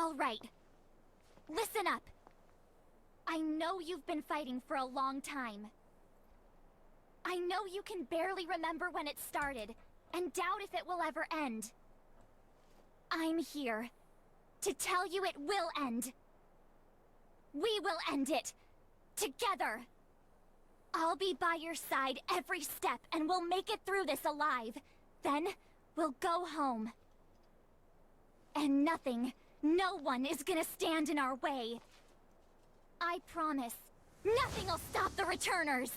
All right. Listen up. I know you've been fighting for a long time. I know you can barely remember when it started, and doubt if it will ever end. I'm here to tell you it will end. We will end it. Together. I'll be by your side every step, and we'll make it through this alive. Then, we'll go home. And nothing, no one is gonna stand in our way. I promise, nothing will stop the returners!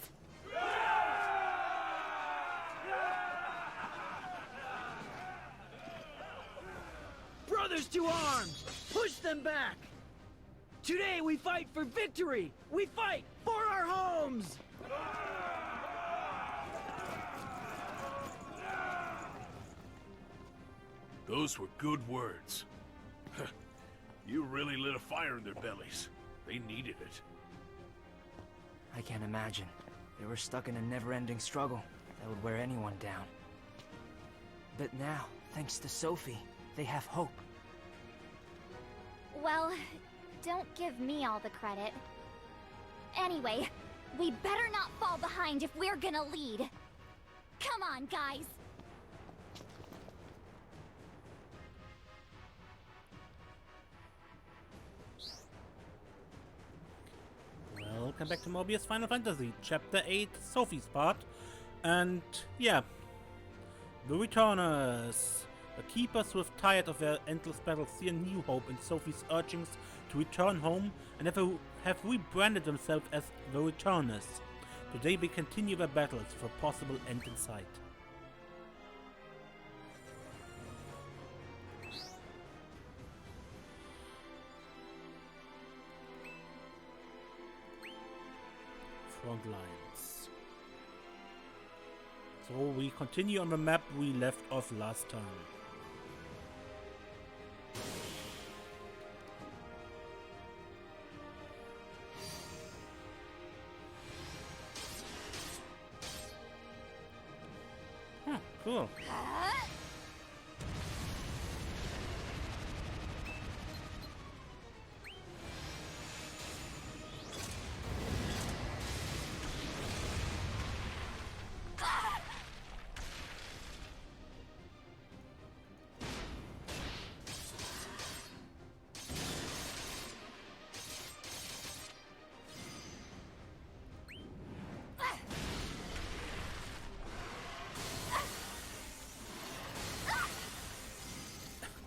Brothers to arms! Push them back! Today we fight for victory! We fight for our homes! Those were good words. You really lit a fire in their bellies. They needed it. I can't imagine. They were stuck in a never-ending struggle that would wear anyone down. But now, thanks to Sophie, they have hope. Well, don't give me all the credit. Anyway, we better not fall behind if we're gonna lead. Come on, guys! Welcome back to Mobius Final Fantasy, Chapter 8, Sophie's part. And yeah, the returners. The keepers who have tired of their endless battles see a new hope in Sophie's urgings to return home and have rebranded themselves as the returners. Today they continue their battles with a possible end in sight. Front lines. So we continue on the map we left off last time. Cool.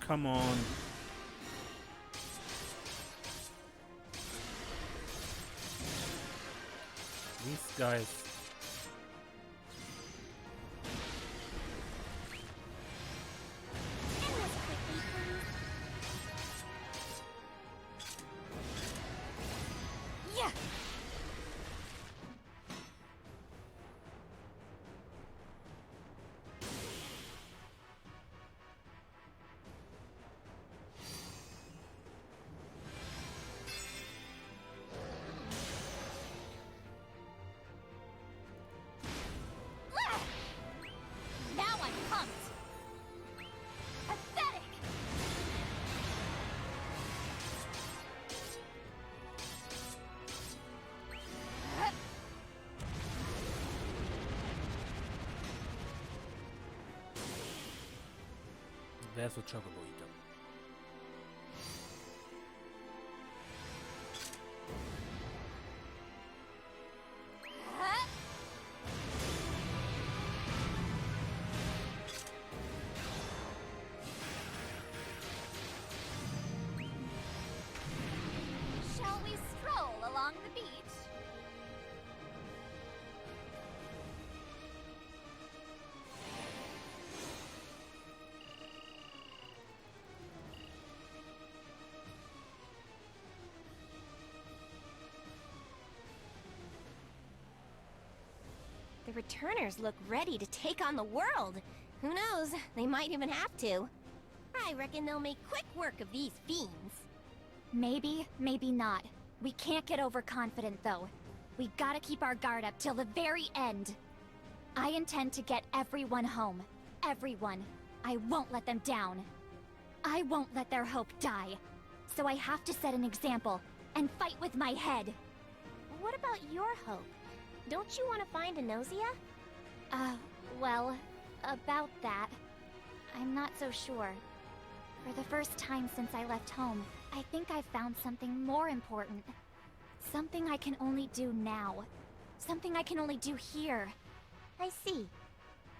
Come on. These guys. Yeah. Now I'm pumped. Pathetic. There's a chocobo eater. Shall we stroll along the beach? The returners look ready to take on the world. Who knows? They might even have to. I reckon they'll make quick work of these fiends. Maybe, maybe not. We can't get overconfident, though. We gotta keep our guard up till the very end. I intend to get everyone home. Everyone. I won't let them down. I won't let their hope die. So I have to set an example and fight with my head. What about your hope? Don't you want to find a Nausea? Well, about that, I'm not so sure. For the first time since I left home, I think I've found something more important. Something I can only do now. Something I can only do here. I see.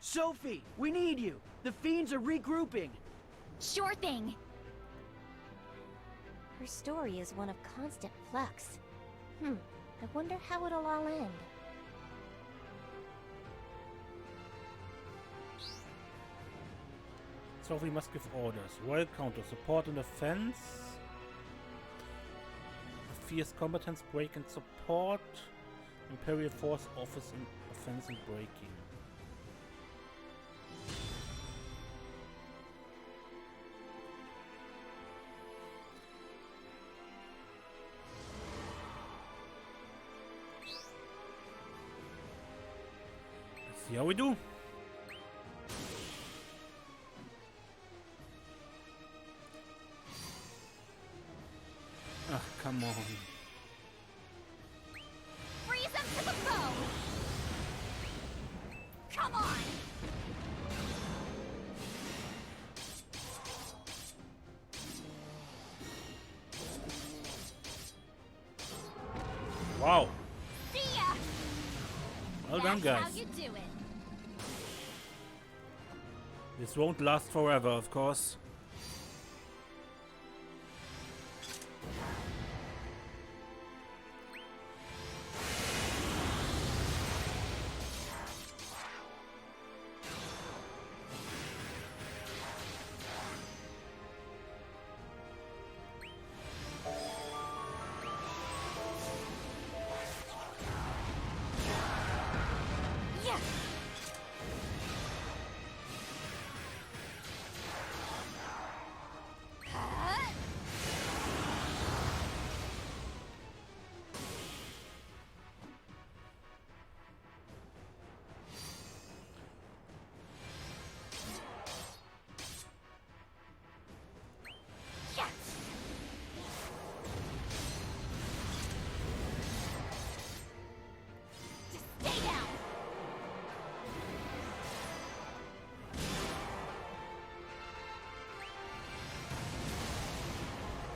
Sophie, we need you. The fiends are regrouping. Sure thing. Her story is one of constant flux. I wonder how it'll all end. Sophie must give orders. Royal counter, support and defense. Fierce combatants, break and support. Imperial force, office and offense and breaking. Let's see how we do. Ah, come on. Freeze them to the foe! Come on! Wow. See ya! Well done, That's guys. how you do it. This won't last forever, of course. Yeah! Cut! Yeah! Just stay down!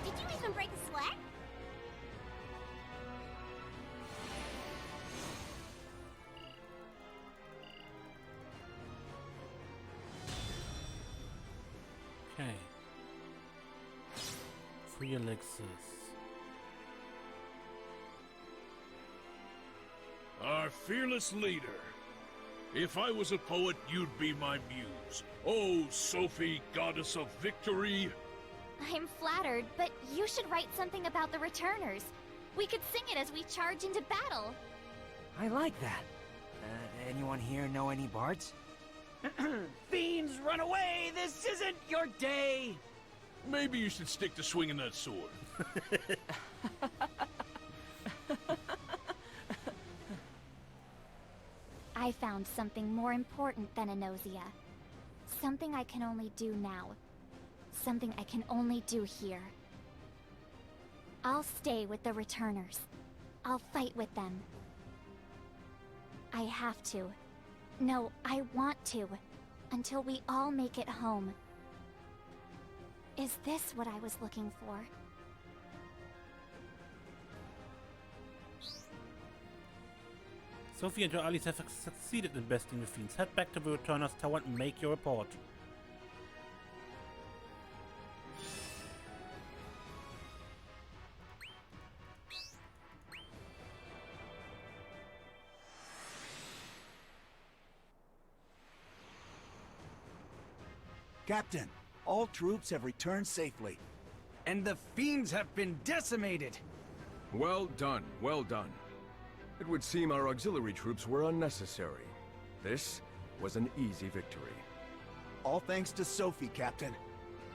Did you even break a sweat? Okay. 3 elixirs. Our fearless leader. If I was a poet, you'd be my muse. Oh, Sophie, goddess of victory. I'm flattered, but you should write something about the returners. We could sing it as we charge into battle. I like that. Anyone here know any bards? Fiends, run away! This isn't your day! Maybe you should stick to swinging that sword. I found something more important than a nausea. Something I can only do now. Something I can only do here. I'll stay with the returners. I'll fight with them. I have to. No, I want to. Until we all make it home. Is this what I was looking for? Sophie and her allies have succeeded in besting the fiends. Head back to the Returner's Tower and make your report. Captain, all troops have returned safely. And the fiends have been decimated! Well done, well done. It would seem our auxiliary troops were unnecessary. This was an easy victory. All thanks to Sophie, Captain.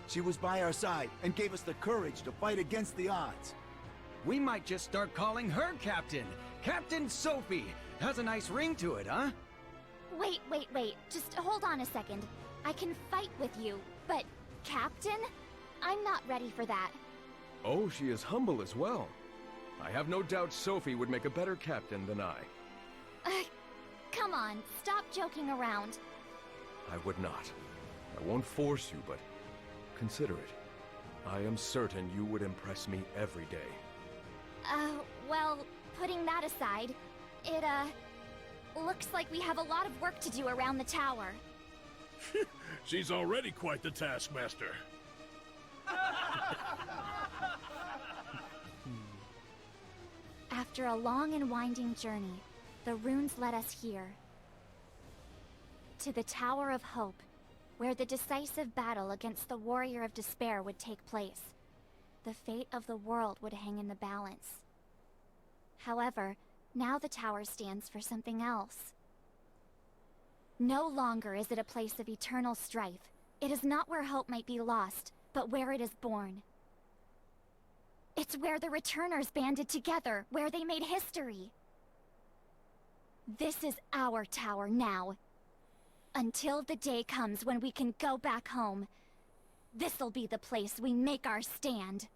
She was by our side and gave us the courage to fight against the odds. We might just start calling her Captain! Captain Sophie! Has a nice ring to it, huh? Wait. Just hold on a second. I can fight with you, but Captain? I'm not ready for that. Oh, she is humble as well. I have no doubt Sophie would make a better captain than I. Come on, stop joking around. I would not. I won't force you, but consider it. I am certain you would impress me every day. Well, putting that aside, it, looks like we have a lot of work to do around the tower. She's already quite the taskmaster. After a long and winding journey, the runes led us here. To the Tower of Hope, where the decisive battle against the Warrior of Despair would take place. The fate of the world would hang in the balance. However, now the tower stands for something else. No longer is it a place of eternal strife. It is not where hope might be lost, but where it is born. It's where the Returners banded together, where they made history. This is our tower now. Until the day comes when we can go back home, this'll be the place we make our stand.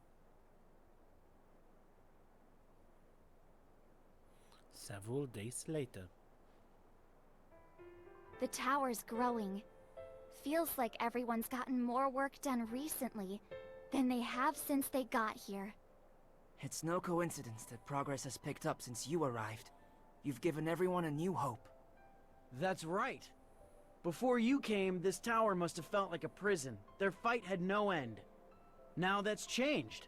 Several days later. The tower's growing. Feels like everyone's gotten more work done recently than they have since they got here. It's no coincidence that progress has picked up since you arrived. You've given everyone a new hope. That's right. Before you came, this tower must have felt like a prison. Their fight had no end. Now that's changed.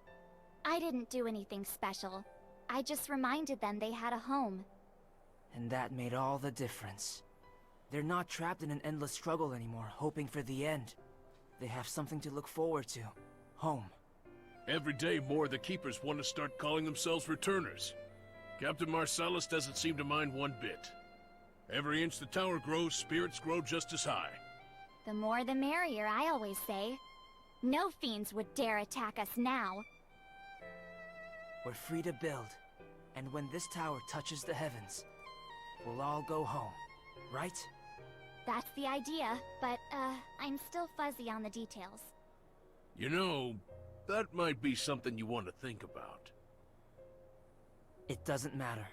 I didn't do anything special. I just reminded them they had a home. And that made all the difference. They're not trapped in an endless struggle anymore, hoping for the end. They have something to look forward to. Home. Every day more the Keepers want to start calling themselves Returners. Captain Marcellus doesn't seem to mind one bit. Every inch the tower grows, spirits grow just as high. The more the merrier, I always say. No fiends would dare attack us now. We're free to build. And when this tower touches the heavens, we'll all go home, right? That's the idea, but, I'm still fuzzy on the details. You know, that might be something you want to think about. It doesn't matter.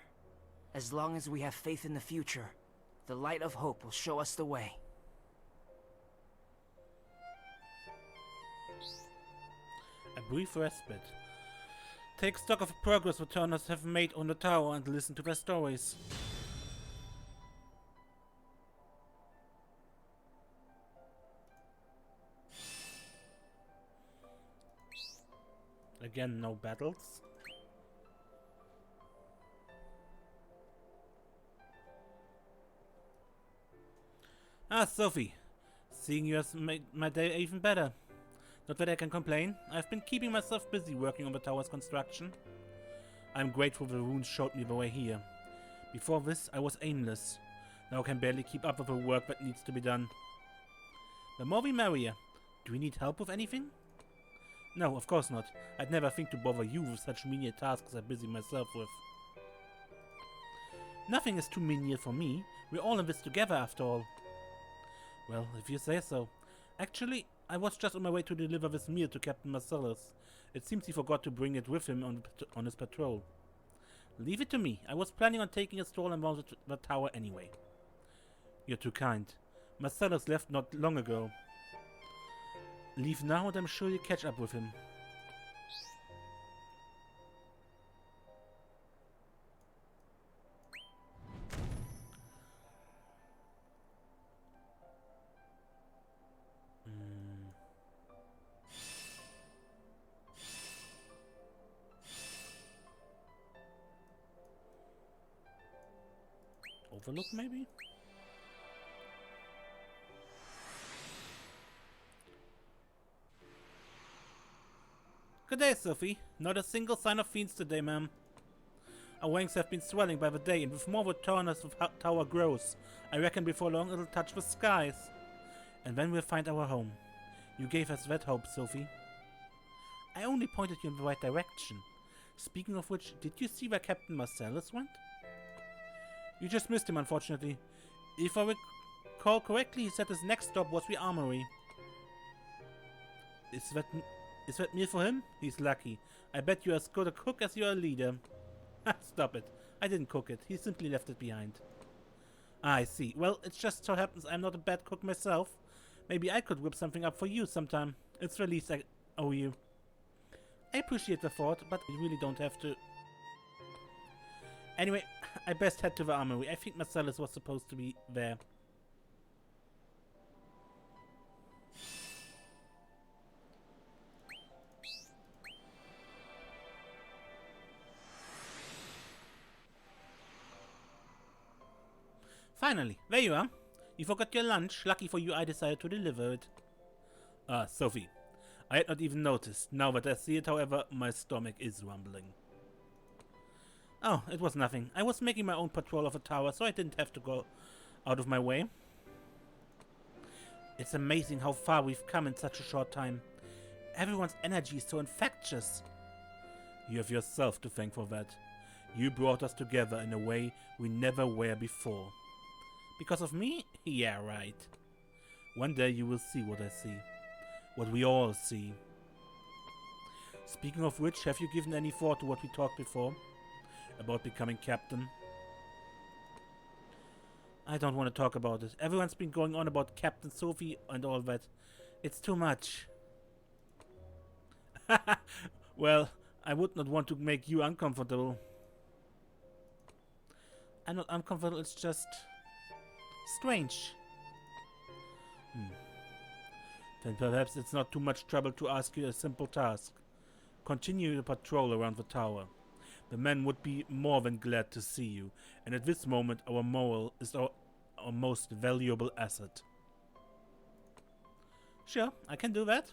As long as we have faith in the future, the light of hope will show us the way. A brief respite. Take stock of the progress Returners have made on the tower and listen to their stories. Again, no battles. Ah, Sophie. Seeing you has made my day even better. Not that I can complain. I've been keeping myself busy working on the tower's construction. I'm grateful the runes showed me the way here. Before this, I was aimless. Now I can barely keep up with the work that needs to be done. The more the merrier. Do we need help with anything? No, of course not. I'd never think to bother you with such menial tasks I'm busy myself with. Nothing is too menial for me. We're all in this together after all. Well, if you say so. Actually, I was just on my way to deliver this meal to Captain Marcellus. It seems he forgot to bring it with him on his patrol. Leave it to me. I was planning on taking a stroll around the tower anyway. You're too kind. Marcellus left not long ago. Leave now and I'm sure you'll catch up with him. Overlook, maybe? Good day, Sophie. Not a single sign of fiends today, ma'am. Our wings have been swelling by the day, and with more returners the tower grows. I reckon before long it'll touch the skies. And then we'll find our home. You gave us that hope, Sophie. I only pointed you in the right direction. Speaking of which, did you see where Captain Marcellus went? You just missed him, unfortunately. If I recall correctly, he said his next stop was the armory. Is that Is that meal for him? He's lucky. I bet you're as good a cook as you're a leader. Stop it. I didn't cook it. He simply left it behind. I see. Well, it just so happens I'm not a bad cook myself. Maybe I could whip something up for you sometime. It's the least I owe you. I appreciate the thought, but you really don't have to. Anyway, I best head to the armory. I think Marcellus was supposed to be there. Finally, there you are. You forgot your lunch. Lucky for you, I decided to deliver it. Sophie. I had not even noticed. Now that I see it, however, my stomach is rumbling. Oh, it was nothing. I was making my own patrol of a tower, so I didn't have to go out of my way. It's amazing how far we've come in such a short time. Everyone's energy is so infectious. You have yourself to thank for that. You brought us together in a way we never were before. Because of me? Yeah, right. One day you will see what I see. What we all see. Speaking of which, have you given any thought to what we talked before? About becoming captain? I don't want to talk about it. Everyone's been going on about Captain Sophie and all that. It's too much. Well, I would not want to make you uncomfortable. I'm not uncomfortable, it's just strange. Then perhaps it's not too much trouble to ask you a simple task. Continue the patrol around the tower. The men would be more than glad to see you, and at this moment our morale is our most valuable asset. Sure, I can do that.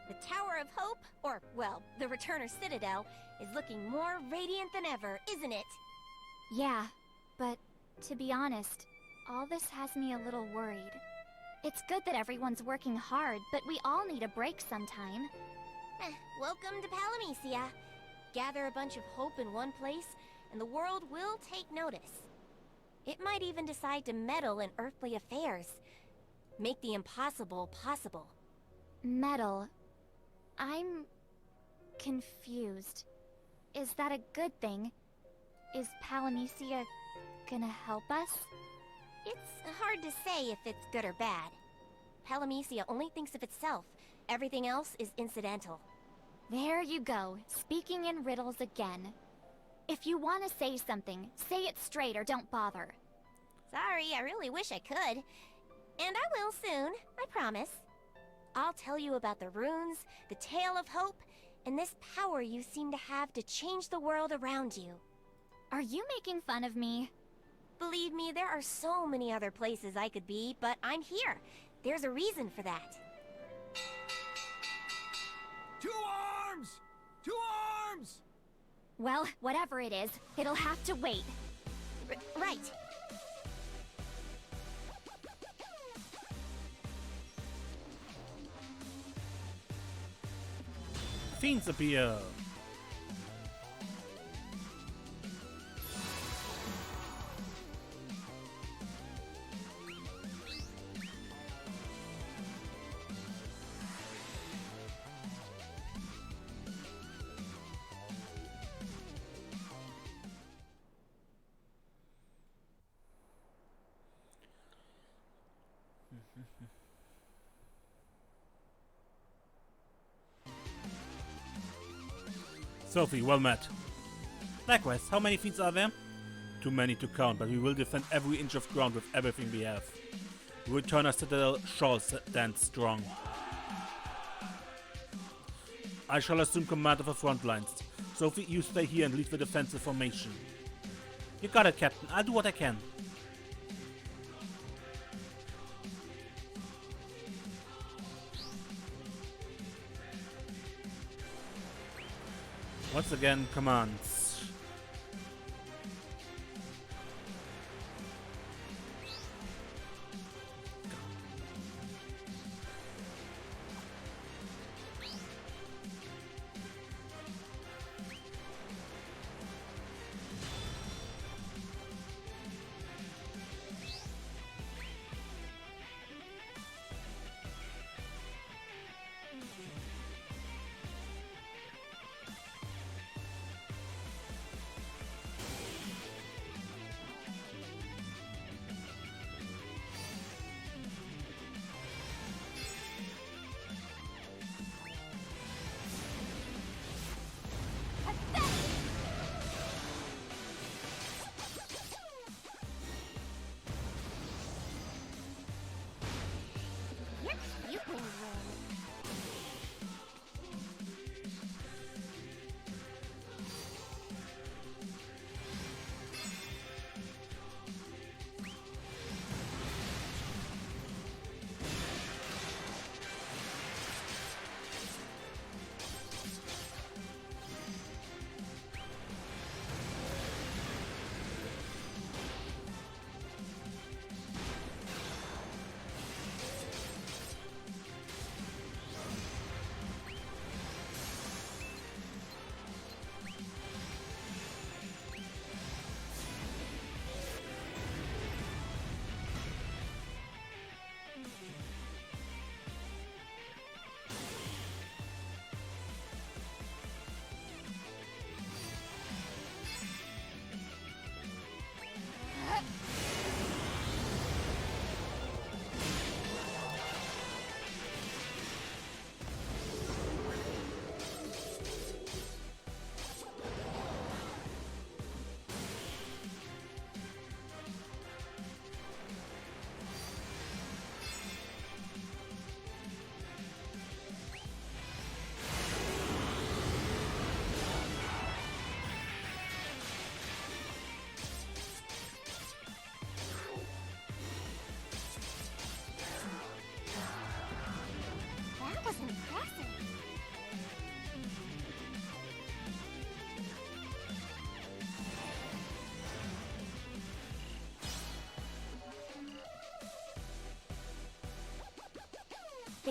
The Tower of Hope, or, well, the Returner Citadel, is looking more radiant than ever, isn't it? Yeah, but to be honest, all this has me a little worried. It's good that everyone's working hard, but we all need a break sometime. Welcome to Palamecia. Gather a bunch of hope in one place, and the world will take notice. It might even decide to meddle in earthly affairs. Make the impossible possible. Metal. I'm confused. Is that a good thing? Is Palamecia gonna help us? It's hard to say if it's good or bad. Palamecia only thinks of itself. Everything else is incidental. There you go, speaking in riddles again. If you want to say something, say it straight or don't bother. Sorry, I really wish I could. And I will soon, I promise. I'll tell you about the runes, the tale of hope, and this power you seem to have to change the world around you. Are you making fun of me? Believe me, there are so many other places I could be, but I'm here. There's a reason for that. To arms! To arms! Well, whatever it is, it'll have to wait. Right. Fiends appear. Sophie, well met. Likewise, how many fiends are there? Too many to count, but we will defend every inch of ground with everything we have. The Returner Citadel shall stand strong. I shall assume command of the front lines. Sophie, you stay here and lead the defensive formation. You got it, Captain. I'll do what I can. Once again, commands.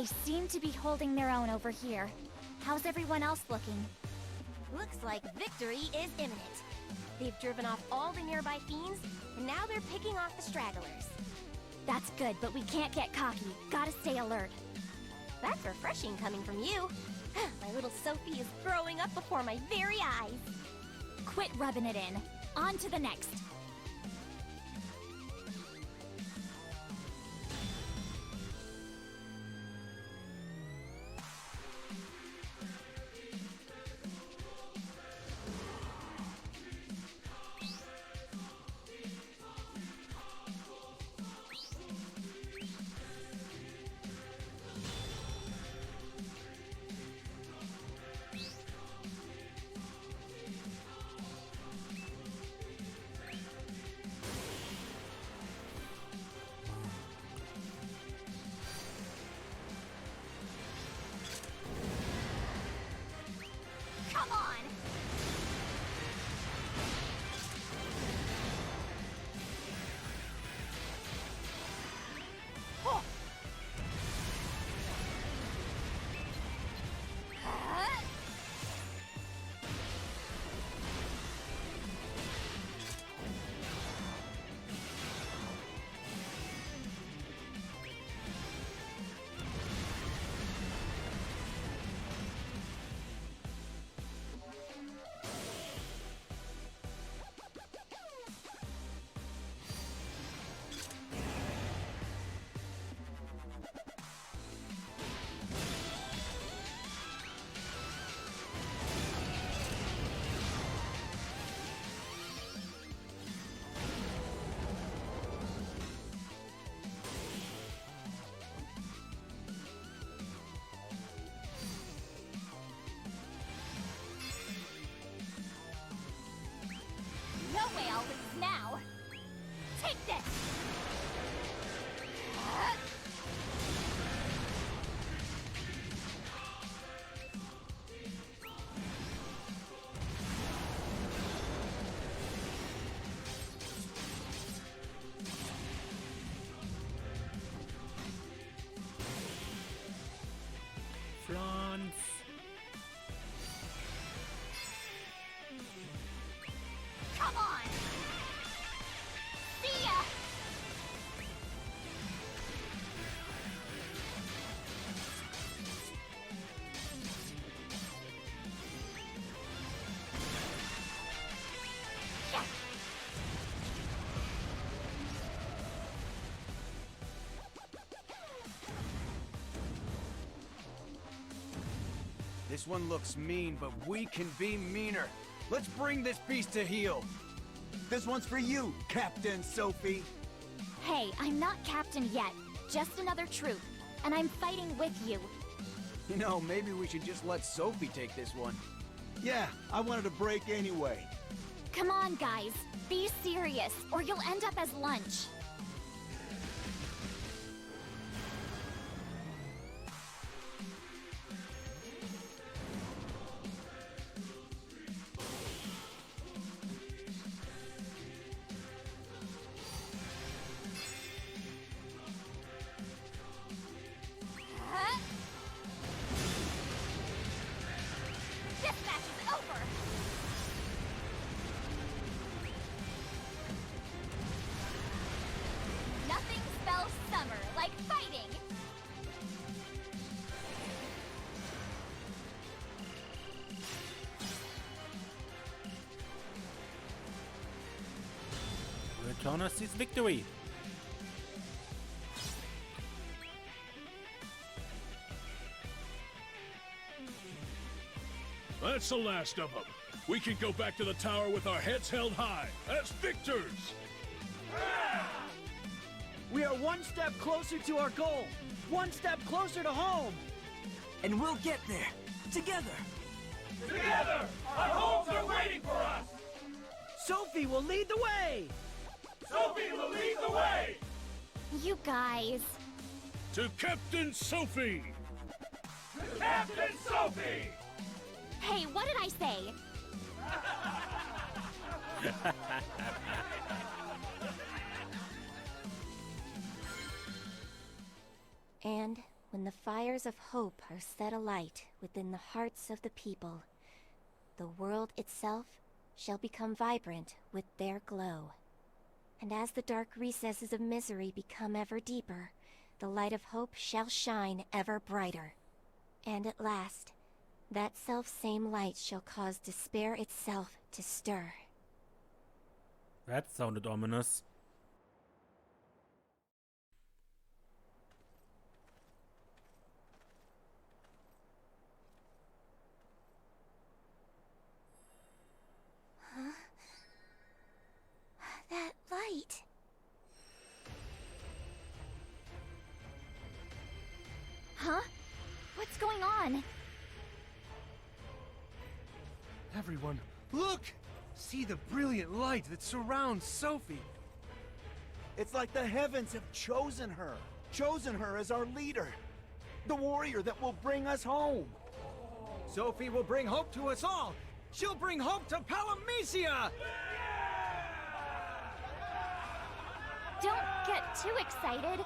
They seem to be holding their own over here. How's everyone else looking? Looks like victory is imminent. They've driven off all the nearby fiends, and now they're picking off the stragglers. That's good, but we can't get cocky. Gotta stay alert. That's refreshing coming from you. My little Sophie is growing up before my very eyes. Quit rubbing it in. On to the next. Come on! Oh. No way I'll lose now! Take this! France. Come on! See ya! Yeah. This one looks mean, but we can be meaner. Let's bring this beast to heel. This one's for you, Captain Sophie. Hey, I'm not captain yet. Just another troop. And I'm fighting with you. You know, maybe we should just let Sophie take this one. Yeah, I wanted a break anyway. Come on, guys. Be serious, or you'll end up as lunch. This match is over! Nothing spells summer like fighting! Returners sees victory. That's the last of them. We can go back to the tower with our heads held high as victors. We are one step closer to our goal. One step closer to home. And we'll get there. Together. Together, our homes are waiting for us. Sophie will lead the way. Sophie will lead the way. You guys. To Captain Sophie! Captain Sophie! Hey, what did I say? And When the fires of hope are set alight within the hearts of the people, the world itself shall become vibrant with their glow. And as the dark recesses of misery become ever deeper, the light of hope shall shine ever brighter. And at last, that self-same light shall cause despair itself to stir. That sounded ominous. That light. Huh? What's going on? Everyone, look! See the brilliant light that surrounds Sophie. It's like the heavens have chosen her as our leader. The warrior that will bring us home. Sophie will bring hope to us all. She'll bring hope to Palamecia! Don't get too excited.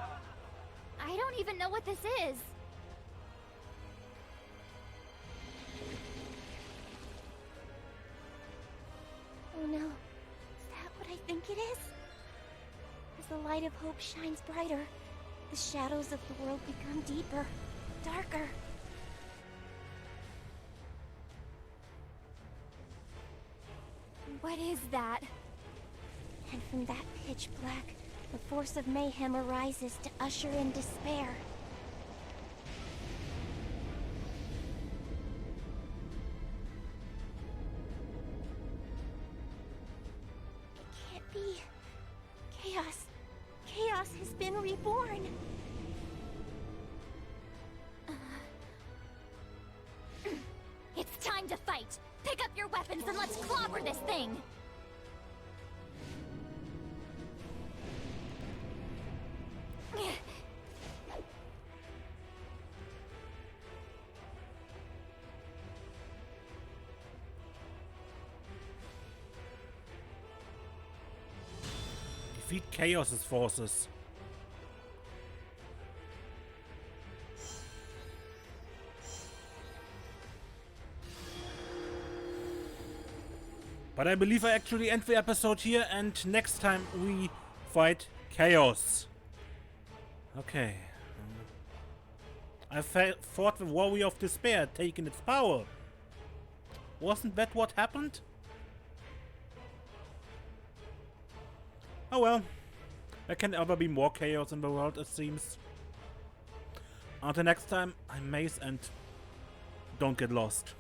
I don't even know what this is. Oh no, is that what I think it is? As the light of hope shines brighter, the shadows of the world become deeper, darker. What is that? And from that pitch black, the force of mayhem arises to usher in despair. It can't be. Chaos. Chaos has been reborn. It's time to fight! Pick up your weapons and let's clobber this thing! Defeat Chaos's forces. But I believe I actually end the episode here, and next time we fight Chaos. Okay. I fought the Warrior of Despair, taking its power. Wasn't that what happened? Oh well. There can ever be more chaos in the world, it seems. Until next time, I'm Mace, and don't get lost.